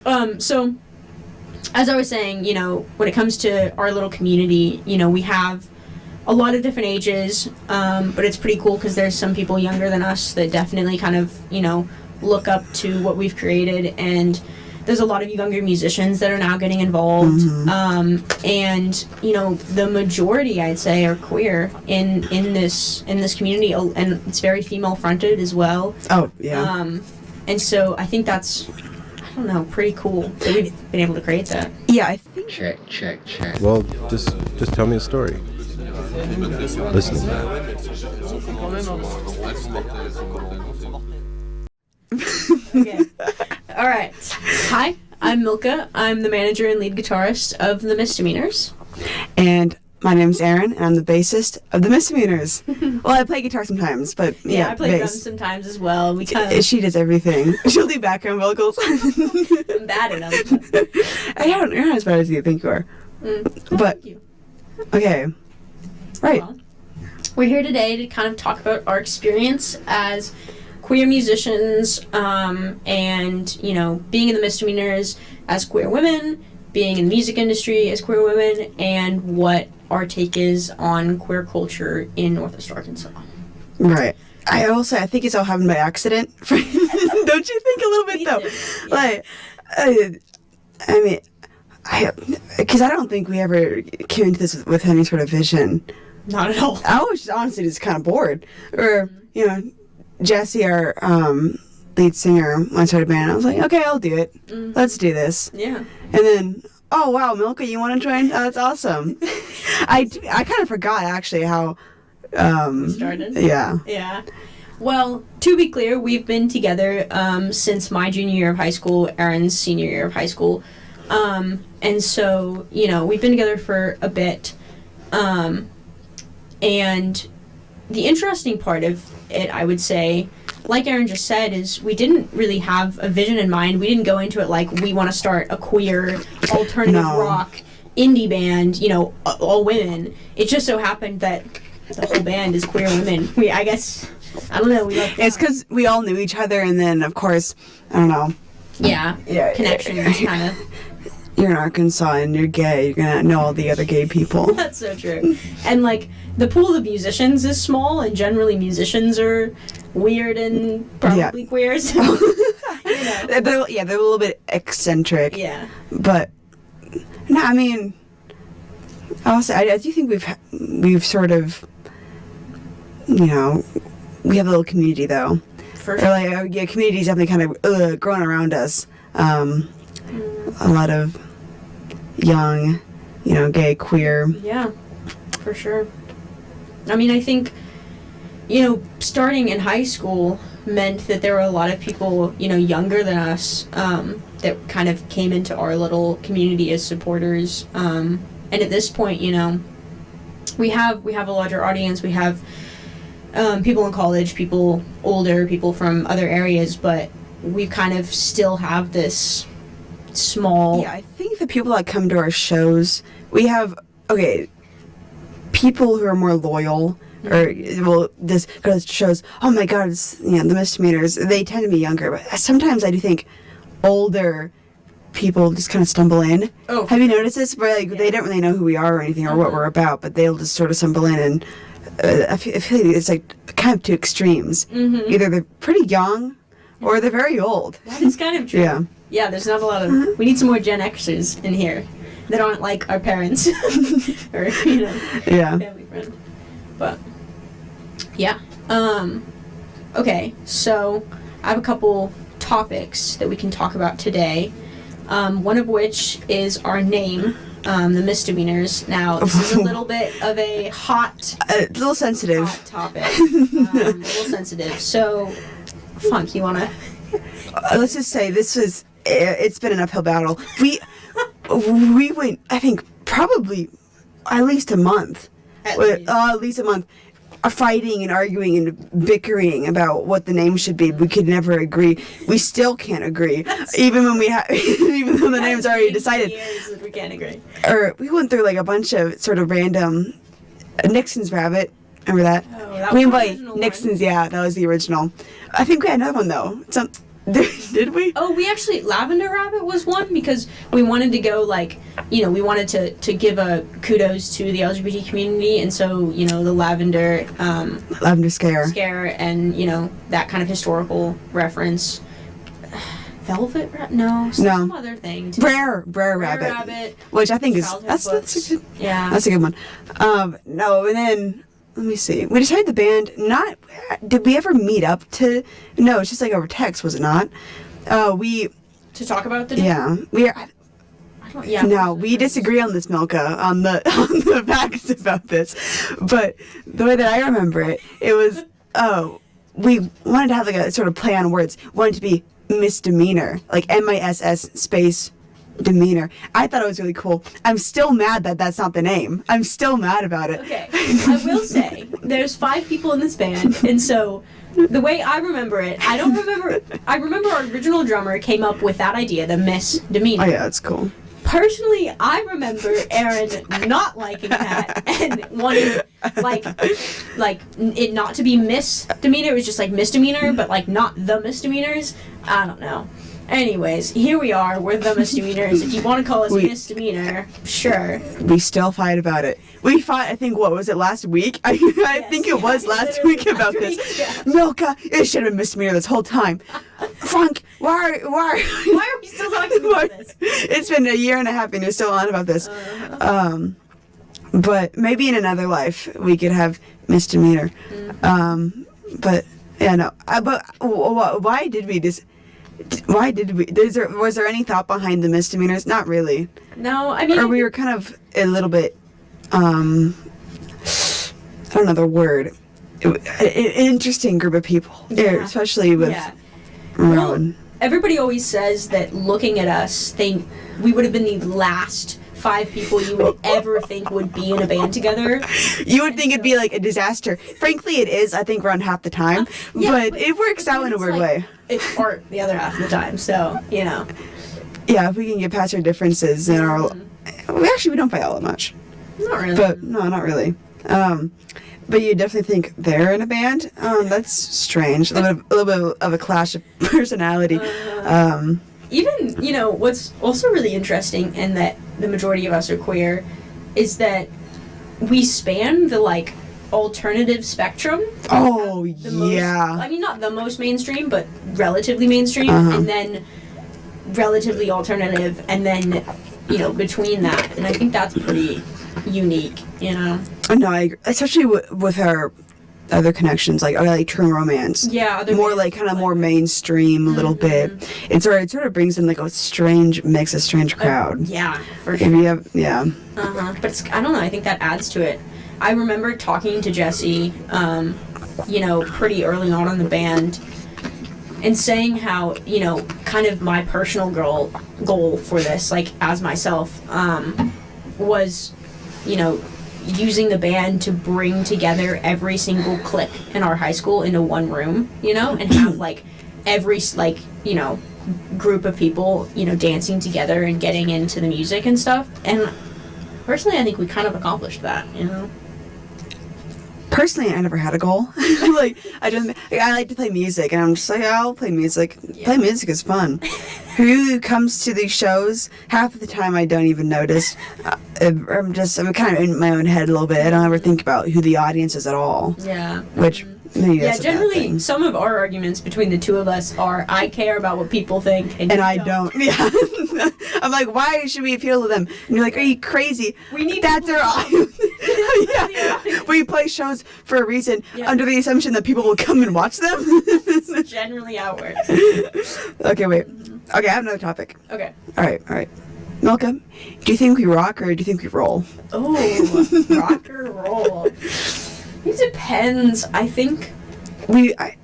So, as I was saying, when it comes to our little community, we have a lot of different ages, but it's pretty cool because there's some people younger than us that definitely kind of, look up to what we've created, and there's a lot of younger musicians that are now getting involved, and the majority, I'd say, are queer in this community, and it's very female fronted as well. Oh yeah. And so I think that's, I don't know, pretty cool that we've been able to create that. Yeah, I think. Check. Well, just tell me a story. Listening. Okay. All right. Hi, I'm Milcah. I'm the manager and lead guitarist of the Misdemeanors. And my name's Erin, and I'm the bassist of the Misdemeanors. Well, I play guitar sometimes, but I play bass. drums sometimes as well. She does everything. She'll do background vocals. I'm bad at them. You're not as bad as you think you are. But thank you. Okay, right. Well, we're here today to kind of talk about our experience as queer musicians, and being in the Misdemeanors as queer women, being in the music industry as queer women, and what our take is on queer culture in Northwest Arkansas. Right. I also, I think it's all happened by accident. Don't you think a little bit, though? Yeah. Like, I mean, because I don't think we ever came into this with any sort of vision. Not at all. I was honestly just kind of bored. Or, Jesse, our lead singer, when I started a band, I was like, okay, I'll do it. Let's do this. Yeah. And then, oh, wow, Milcah, you want to join? Oh, that's awesome. I kind of forgot, actually, how... we started? Yeah. Yeah. Well, to be clear, we've been together since my junior year of high school, Erin's senior year of high school. And so, we've been together for a bit. And the interesting part of it, I would say, like Erin just said, is we didn't really have a vision in mind. We didn't go into it like we want to start a queer alternative rock indie band, all women. It just so happened that the whole band is queer women. I don't know. It's because we all knew each other, and then, of course, I don't know. Yeah. Connections, kind of. You're in Arkansas and you're gay, you're gonna know all the other gay people. That's so true. And, the pool of musicians is small, and generally musicians are weird and probably queer, so, They're a little bit eccentric. Yeah. But, no, I mean, also, I do think we've sort of, we have a little community, though. For sure. Or, community's definitely kind of growing around us. A lot of young, gay, queer. Yeah, for sure. I mean, I think, starting in high school meant that there were a lot of people, younger than us, that kind of came into our little community as supporters. And at this point, we have a larger audience. We have people in college, people older, people from other areas, but we kind of still have this small... Yeah, I think the people that come to our shows, we have, people who are more loyal, or, this goes to shows, oh my god, it's, the Misdemeanors, they tend to be younger, but sometimes I do think older people just kind of stumble in. Oh. Have you noticed this? Where, they don't really know who we are or anything, or what we're about, but they'll just sort of stumble in, and I feel like it's, kind of two extremes. Mm-hmm. Either they're pretty young, or they're very old. That is kind of true. Yeah. Yeah, there's not a lot of... We need some more Gen Xers in here that aren't like our parents. Or, family friend. But, yeah. Okay, so I have a couple topics that we can talk about today. One of which is our name, the Misdemeanors. Now, this is a little bit of a hot... a little sensitive. Hot topic. A little sensitive. So, Funk, you want to... Let's just say it's been an uphill battle. We went, I think, probably at least a month. At least a month. Fighting and arguing and bickering about what the name should be. We could never agree. We still can't agree, even when even though the name's already decided. Years that we can't agree. Or we went through a bunch of sort of random Nixon's Rabbit. Remember that? Oh, that Queen was the by original Nixon's. one. Yeah, that was the original. I think we had another one though. Did we? Oh, we actually, Lavender Rabbit was one because we wanted to go, like, we wanted to give a kudos to the LGBT community, and so, the Lavender Lavender Scare. And, that kind of historical reference. Velvet Rabbit? No, some other thing. Brer Rabbit. Which I think is, that's a good, that's a good one. No, and then, let me see. We decided the band, did we ever meet up to, no, it's just like over text, was it not? To talk about the we disagree on this, Milcah, on the facts about this. But the way that I remember it was, we wanted to have like a sort of play on words. Wanted to be misdemeanor, like MISS space demeanor. I thought it was really cool. I'm still mad that that's not the name. I'm still mad about it. Okay, I will say there's 5 people in this band, and so the way I remember it, I remember our original drummer came up with that idea, the misdemeanor. Oh yeah, that's cool. Personally, I remember Erin not liking that and wanting like it not to be misdemeanor. It was just like misdemeanor, but like not the misdemeanors. I don't know. Anyways, here we are. We're the misdemeanors. If you want to call us misdemeanor, sure. We still fight about it. We fought, I think, what was it, last week? I think it was last week about this. Yeah. Milcah, it should have been misdemeanor this whole time. Frank, why are we still talking about this? It's been a year and a half and you're still on about this. But maybe in another life we could have misdemeanor. But, yeah, no. But why did we just... Why did we? Was there any thought behind the misdemeanors? Not really. No, I mean... Or we were kind of a little bit, I don't know the word. An interesting group of people. Yeah. Especially with Rowan. Well, everybody always says that looking at us, we would have been the last 5 people you would ever think would be in a band together. You would think it'd be like a disaster. Frankly, it is, I think, around half the time. But it works out in a weird way. It's art the other half of the time, so, Yeah, if we can get past our differences and our... we don't fight all that much. Not really. But, no, not really. But you definitely think they're in a band? That's strange. A little bit of a clash of personality. Even, what's also really interesting, and that the majority of us are queer, is that we span the, like, alternative spectrum. Oh, yeah. I mean, not the most mainstream, but relatively mainstream, and then relatively alternative, and then, between that. And I think that's pretty unique, No, I agree. Especially with our other connections, like True Romance. Yeah, more like kind of more mainstream a little bit. It sort of brings in like a strange mix, a strange crowd. Yeah, for sure. But But I don't know. I think that adds to it. I remember talking to Jesse, pretty early on in the band, and saying how, kind of my personal goal for this, like as myself, was, using the band to bring together every single clique in our high school into one room, and have like every group of people, dancing together and getting into the music and stuff. And personally, I think we kind of accomplished that, Personally, I never had a goal. I like to play music, and I'm just like, I'll play music. Yeah. Play music is fun. Who comes to these shows? Half of the time, I don't even notice. I'm kind of in my own head a little bit. I don't ever think about who the audience is at all. Yeah. Which maybe that's generally, some of our arguments between the two of us are, I care about what people think, and I don't. Yeah. I'm like, why should we appeal to them? And you're like, are you crazy? We need that's our audience. Yeah. We play shows for a reason, under the assumption that people will come and watch them. That's generally how it works. Okay, wait. Okay, I have another topic. Okay. All right. Milcah, do you think we rock or do you think we roll? Oh, rock or roll? It depends. I think I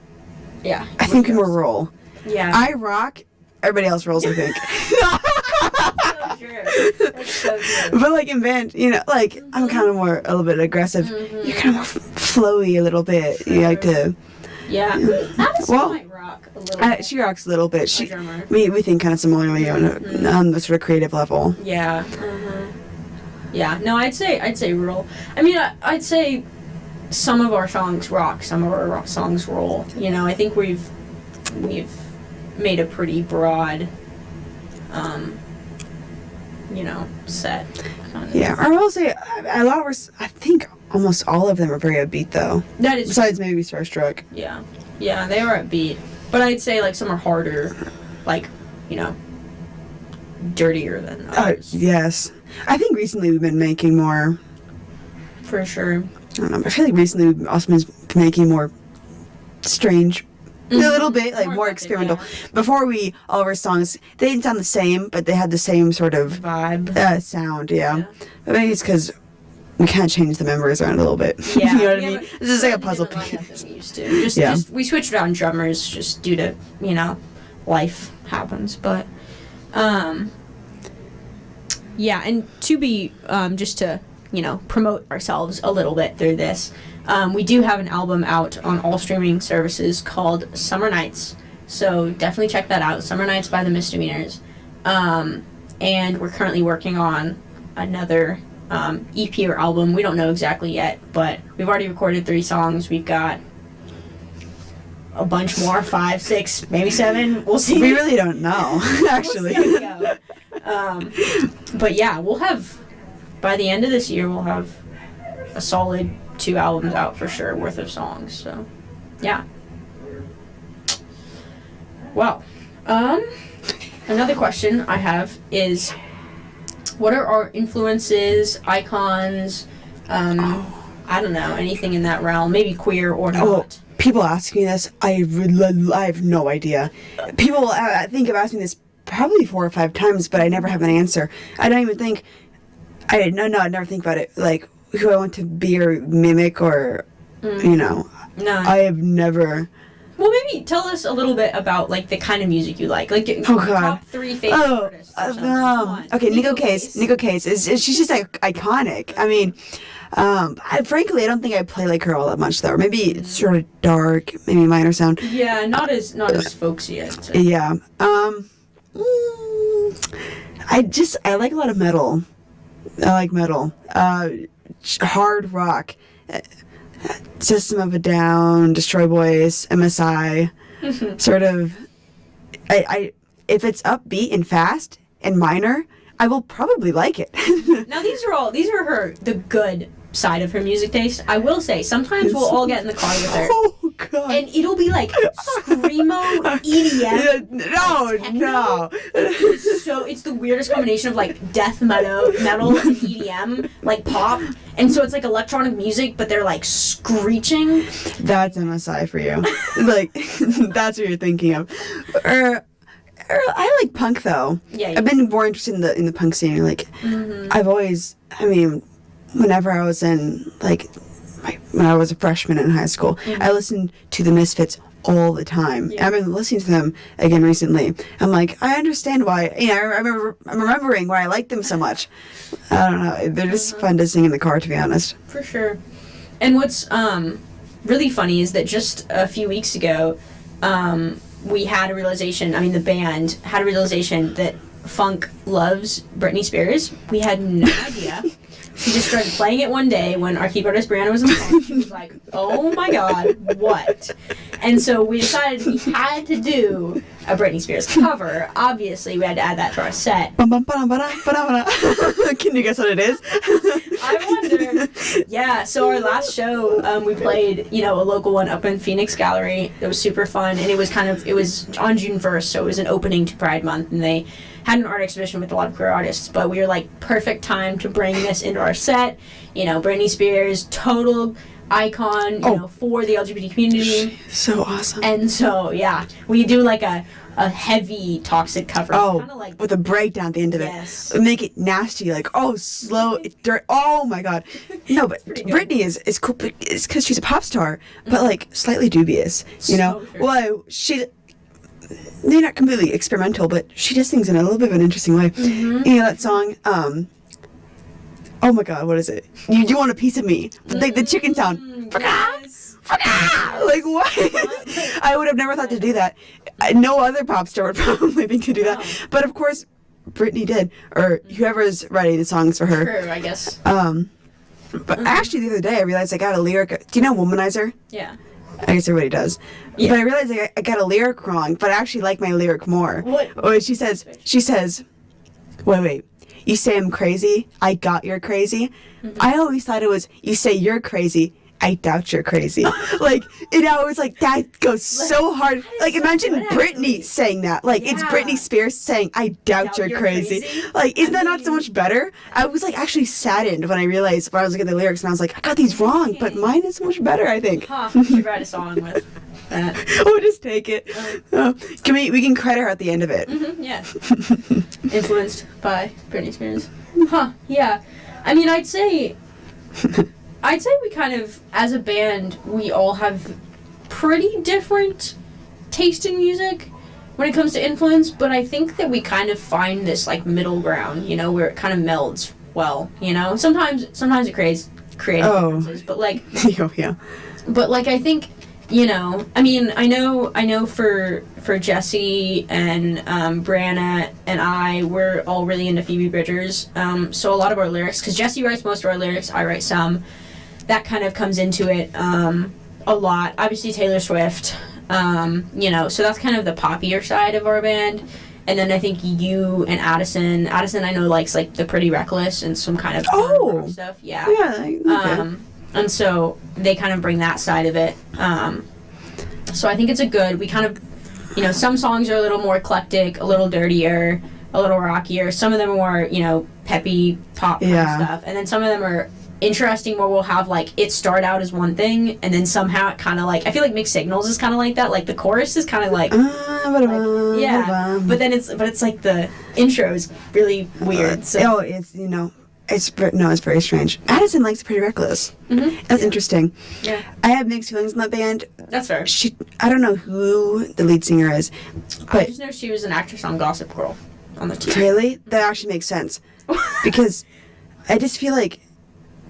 think we're roll. Yeah. I rock. Everybody else rolls, I think. So true. That's so true. But like in band, I'm kind of a little bit aggressive. You're kind of more flowy a little bit. You like to. Yeah. Addison might rock a little bit. She rocks a little bit. We think kind of similarly on the sort of creative level. Yeah. Yeah. No, I'd say roll. I mean, I'd say some of our songs rock, some of our songs roll. I think we've made a pretty broad, set. Kind of. Yeah, I will say a lot of us, I think almost all of them are very upbeat though. That is Besides maybe Starstruck. Yeah. Yeah, they are upbeat. But I'd say, like, some are harder, like, dirtier than others. Yes. I think recently we've been making more, For sure. I don't know, I feel like recently we've also been making more strange, a little bit, like more More experimental. yeah. Before all of our songs, they didn't sound the same, but they had the same sort of Vibe. sound, yeah. Yeah. But maybe it's because we kind of changed the members around a little bit. Yeah. You know what I we mean? haven't- This is like a we puzzle haven't lined up piece. than we used to. Just we switched around drummers just due to, life happens. But, yeah, and to be, just to, promote ourselves a little bit through this, we do have an album out on all streaming services called Summer Nights. So definitely check that out. Summer Nights by the Misdemeanors. And we're currently working on another EP or album. We don't know exactly yet, but we've already recorded 3 songs. We've got a bunch more, 5, 6, maybe 7. We'll see. We really don't know, actually. We'll see how we go. But yeah, we'll have, by the end of this year, we'll have a solid 2 albums out for sure, worth of songs. So, yeah. Well, another question I have is, what are our influences, icons, I don't know, anything in that realm, maybe queer or not? Oh, people ask me this. I have no idea. People, I think, have asked me this probably 4 or 5 times, but I never have an answer. I don't even think. I never think about it. Like who I want to be or mimic, or No. I have never. Well, maybe tell us a little bit about, like, the kind of music you like. Like, Oh, God. top 3 favorite artists or something. Come on. Okay, Nico Case. Nico Case she's just like iconic. I mean, frankly, I don't think I play like her all that much though. Or maybe it's sort of dark, maybe minor sound. Yeah, not as folksy, I'd say. Yeah. I like a lot of metal. I like metal. Hard rock. System of a Down, Destroy Boys, MSI. Sort of. I if it's upbeat and fast and minor, I will probably like it. Now, these are the good side of her music taste. I will say, sometimes we'll all get in the car with her. Oh God. And it'll be like screamo EDM. No. So it's the weirdest combination of like death metal and EDM, like pop. And so it's like electronic music, but they're like screeching. That's MSI for you. Like that's what you're thinking of. I like punk though. Yeah. I've been more interested in the punk scene. Like I've always. I mean, whenever I was in when I was a freshman in high school, I listened to the Misfits all the time. Yeah. I've been listening to them again recently. I'm like, I understand why. I'm remembering why I like them so much. I don't know. They're just fun to sing in the car, to be honest. For sure. And what's really funny is that just a few weeks ago, we had a realization. I mean, the band had a realization that funk loves Britney Spears. We had no idea. She just started playing it one day when our keyboard artist Brianna was in the phone. She was like, "Oh my God, what?" And so we decided we had to do a Britney Spears cover. Obviously, we had to add that to our set. Can you guess what it is? I wonder. Yeah, so our last show, we played, a local one up in Phoenix Gallery. It was super fun, and it was on June 1st, so it was an opening to Pride Month, and they had an art exhibition with a lot of queer artists, but we were like, perfect time to bring this into our set. Britney Spears, total icon, for the LGBT community. So awesome. And so, yeah, we do like a heavy Toxic cover. Kinda like, with a breakdown at the end of yes. it. Make it nasty, like, slow, dirt. Oh my God. No, but Britney is cool. It's because she's a pop star, but like slightly dubious, you know? So true. Well, they're not completely experimental, but she does things in a little bit of an interesting way. That song, oh my God, what is it? You want a piece of me? Like the chicken sound. Yes. Like what? I would have never thought to do that. No other pop star would probably think to do that. But of course, Britney did, or whoever's writing the songs for her. True, I guess. But actually, the other day I realized I got a lyric. Do you know Womanizer? Yeah. I guess everybody does. Yeah. But I realized I got a lyric wrong, but I actually like my lyric more. What? Oh, she says, wait. You say I'm crazy, I got you're crazy. Mm-hmm. I always thought it was, you say you're crazy, I doubt you're crazy. Like, and I was like, that goes so hard. Like, so imagine good, Britney actually. saying that. Like, it's Yeah. Britney Spears saying, I doubt you're crazy. Like, isn't that not so much better? I was, like, actually saddened when I realized, when I was looking at the lyrics, and I was like, I got these wrong, but mine is so much better, I think. Huh, you should write a song with that. Oh, just take it. We can credit her at the end of it. Mm-hmm, yeah. Influenced by Britney Spears. Huh, yeah. I mean, I'd say we kind of, as a band, we all have pretty different taste in music when it comes to influence, but I think that we kind of find this, like, middle ground, you know, where it kind of melds well, you know? Sometimes it creates creative differences, but, like... Oh, yeah. But, like, I think, you know, I mean, I know for Jesse and Brianna and I, we're all really into Phoebe Bridgers. So a lot of our lyrics, because Jesse writes most of our lyrics, I write some. That kind of comes into it a lot. Obviously Taylor Swift, you know, so that's kind of the poppier side of our band. And then I think you and Addison I know likes, like, the Pretty Reckless and some kind of rock stuff. Yeah. Yeah, okay. And so they kind of bring that side of it. So I think it's we kind of, you know, some songs are a little more eclectic, a little dirtier, a little rockier. Some of them are more, you know, peppy pop kind of stuff. And then some of them are interesting where we'll have, like, it start out as one thing and then somehow it kind of, like, I feel like Mixed Signals is kind of like that. Like, the chorus is kind of like yeah, but it's like the intro is really weird. So. It's, you know, it's very strange. Addison likes Pretty Reckless. Mm-hmm. That's interesting. Yeah. I have mixed feelings in that band. That's fair. I don't know who the lead singer is, but I just know she was an actress on Gossip Girl on the TV. really, that actually makes sense because I just feel like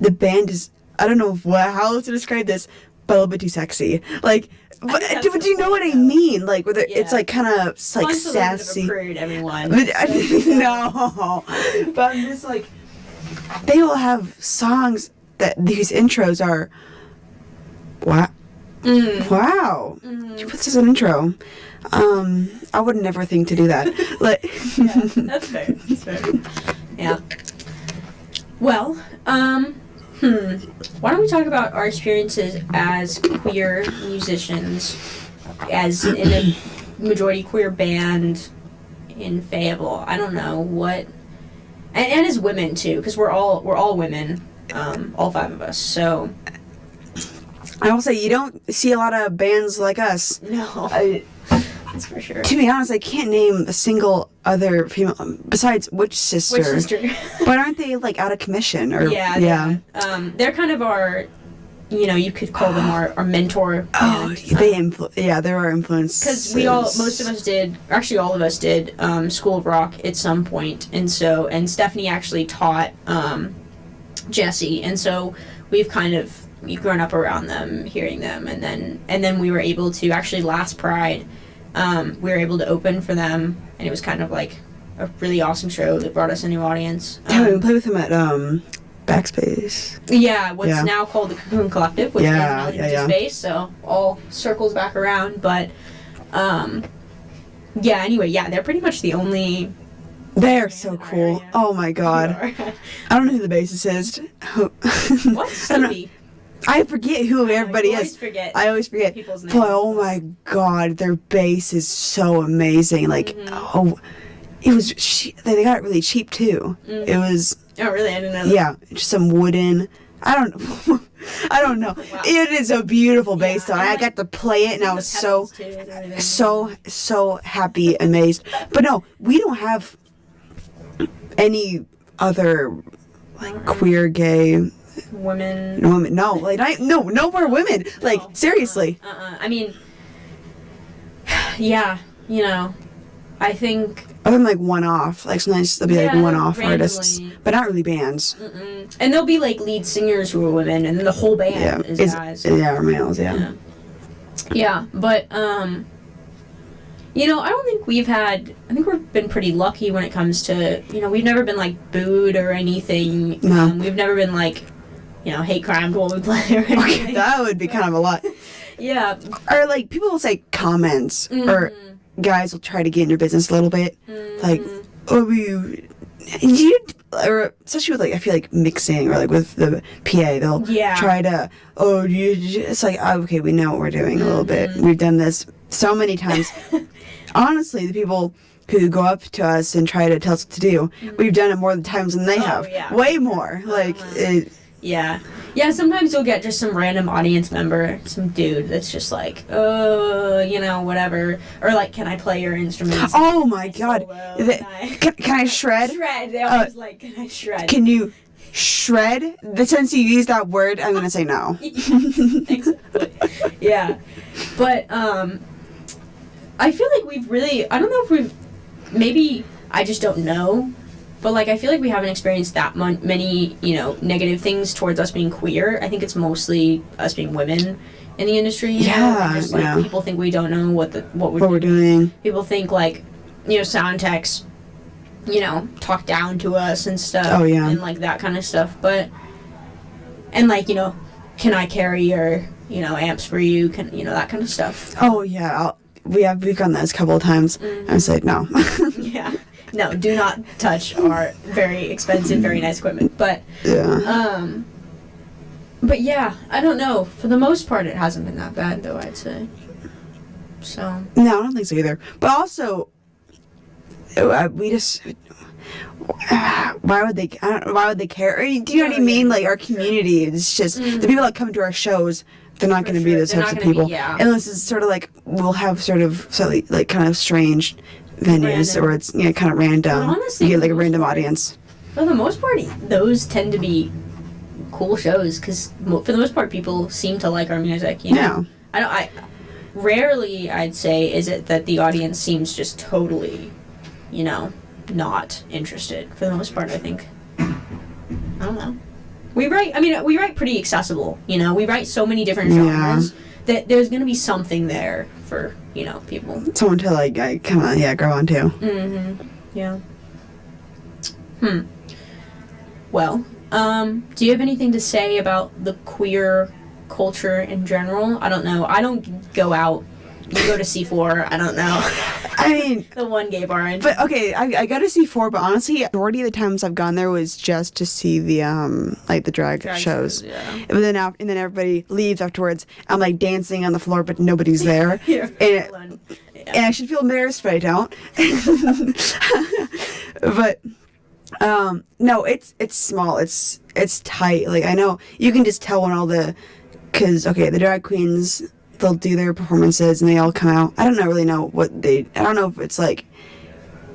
the band is, I don't know how to describe this, but a little bit too sexy. Like, but do you know what I mean? Like, whether it's like kind of like sassy. A prude, everyone. No, but I'm just like, they will have songs that these intros are. Wow. Wow. You put this as an intro. I would never think to do that. Like, yeah, that's fair. That's fair. Yeah. Well, why don't we talk about our experiences as queer musicians, as in a majority queer band in Fayetteville? I don't know what, and as women too, because we're all women, all five of us. So I will say you don't see a lot of bands like us. no, that's for sure. To be honest, I can't name a single other female besides Witch Sister. Witch Sister. But aren't they like out of commission? Or Yeah. They're kind of our, you know, you could call them our mentor band. There are influences. Because most of us did, actually all of us did, School of Rock at some point, and Stephanie actually taught Jesse, and so we've kind of grown up around them, hearing them, and then we were able to, actually last Pride, we were able to open for them, and it was kind of like a really awesome show that brought us a new audience. We played with them at Backspace. Yeah, what's now called the Cocoon Collective, which is now Space, so all circles back around, but anyway, they're pretty much the only... They're so cool. Yeah. Oh my god. I don't know who the bassist is. What? Stevie? I forget who everybody is. I always forget. People's names. But oh my god, their bass is so amazing. Like, it was. They got it really cheap too. Mm-hmm. It was. Oh really? I didn't know that. Yeah, just some wooden. I don't know. Wow. It is a beautiful bass though. I got to play it and I was so happy, amazed. But no, we don't have any other like queer, gay. Women. No, like no more women. Like seriously. I mean, yeah, you know, I think. Other than like one-off, like sometimes there'll be like one-off artists, but not really bands. And there'll be like lead singers who are women, and then the whole band is guys. Yeah, or males. Yeah. Yeah, but you know, I don't think I think we've been pretty lucky when it comes to, you know, we've never been like booed or anything. No. We've never been like, you know, hate crimed while we play or anything. Okay, that would be kind of a lot. Yeah. Or like people will say comments, or guys will try to get in your business a little bit, like, oh, you, or especially with like I feel like mixing or like with the PA, they'll try to, oh, it's like, oh, okay, we know what we're doing a little bit. We've done this so many times. Honestly, the people who go up to us and try to tell us what to do, we've done it more times than they have. Yeah. Way more. Like, Yeah, sometimes you'll get just some random audience member, some dude that's just like, oh, whatever. Or like, can I play your instruments? Oh my god. Can I shred? Shred. They always like, can I shred? Can you shred? Since you use that word, I'm going to say no. Exactly. Yeah. But, I feel like I don't know if we've, maybe I just don't know, but like I feel like we haven't experienced that many, negative things towards us being queer. I think it's mostly us being women in the industry. Just like people think we don't know what we're doing. People think like, sound techs, talk down to us and stuff. Oh yeah. And like that kind of stuff. But and like, can I carry your, amps for you? Can that kind of stuff. Oh yeah. We've done this a couple of times. I said no. Yeah. No, do not touch our very expensive, very nice equipment. But but yeah, I don't know. For the most part, it hasn't been that bad, though, I'd say. So. No, I don't think so either. But also, we just. Why would they care? Do you know what I mean? Like, our community is just the people that come to our shows. They're not going to be those types of people. Unless it's sort of like we'll have sort of slightly like kind of strange venues or it's kind of random. Honestly, you get like a random audience. For the most part, those tend to be cool shows because for the most part, people seem to like our music. Yeah. I rarely I'd say is it that the audience seems just totally, not interested. For the most part, I think. I don't know. We write pretty accessible, we write so many different genres that there's going to be something there for, people. Someone to, like, kind of, grow onto. Mm-hmm. Yeah. Well, do you have anything to say about the queer culture in general? I don't know. I don't go out. You go to C4, I don't know. I mean... the one gay bar. But, okay, I go to C4, but honestly, the majority of the times I've gone there was just to see the, the drag shows. Yeah. And then everybody leaves afterwards. I'm, like, dancing on the floor, but nobody's there. And I should feel embarrassed, but I don't. But, no, it's small. It's tight. Like, I know, you can just tell when all the... Because, okay, the drag queens... They'll do their performances and they all come out. I don't really know I don't know if it's like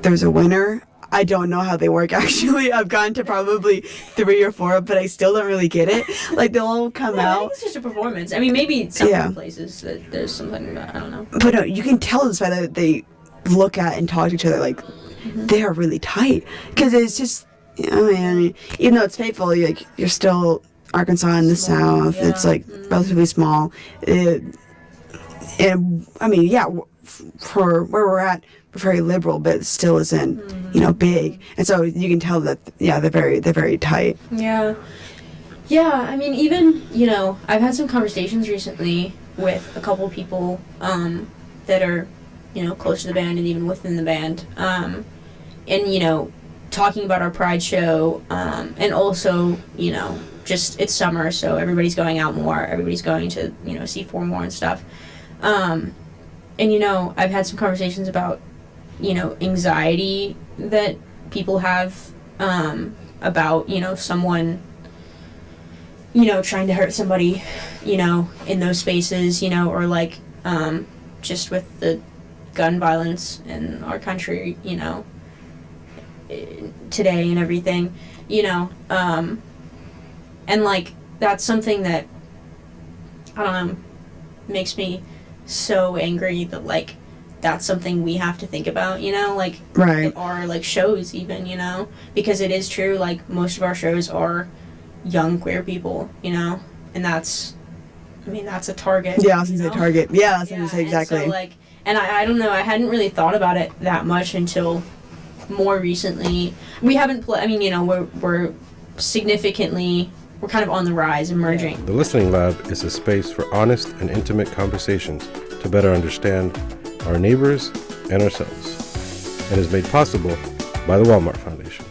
there's a winner. I don't know how they work actually. I've gone to probably 3 or 4, but I still don't really get it. Like they'll all come out. I think it's just a performance. I mean, maybe some places that there's something about, I don't know. But no, you can tell this by that they look at and talk to each other like they are really tight. Because it's just, I mean, even though it's fateful, you're still Arkansas in the South. Yeah. It's like relatively small. And I mean, for where we're at, we're very liberal, but it still isn't, big. And so you can tell that, they're very tight. Yeah. Yeah, I mean, even, I've had some conversations recently with a couple people that are, close to the band and even within the band. And, talking about our Pride show, and also, just it's summer, so everybody's going out more. Everybody's going to, C4 more and stuff. And, I've had some conversations about, anxiety that people have about, someone, trying to hurt somebody, in those spaces, or like just with the gun violence in our country, today and everything, and like that's something that I don't know makes me so angry that like that's something we have to think about, like right. Our like shows even, because it is true, like most of our shows are young queer people, and that's a target. Yeah, I was gonna say target. Yeah, I was gonna say exactly. And so, like, and I don't know, I hadn't really thought about it that much until more recently. We haven't we're significantly we're kind of on the rise, emerging. The Listening Lab is a space for honest and intimate conversations to better understand our neighbors and ourselves, and is made possible by the Walmart Foundation.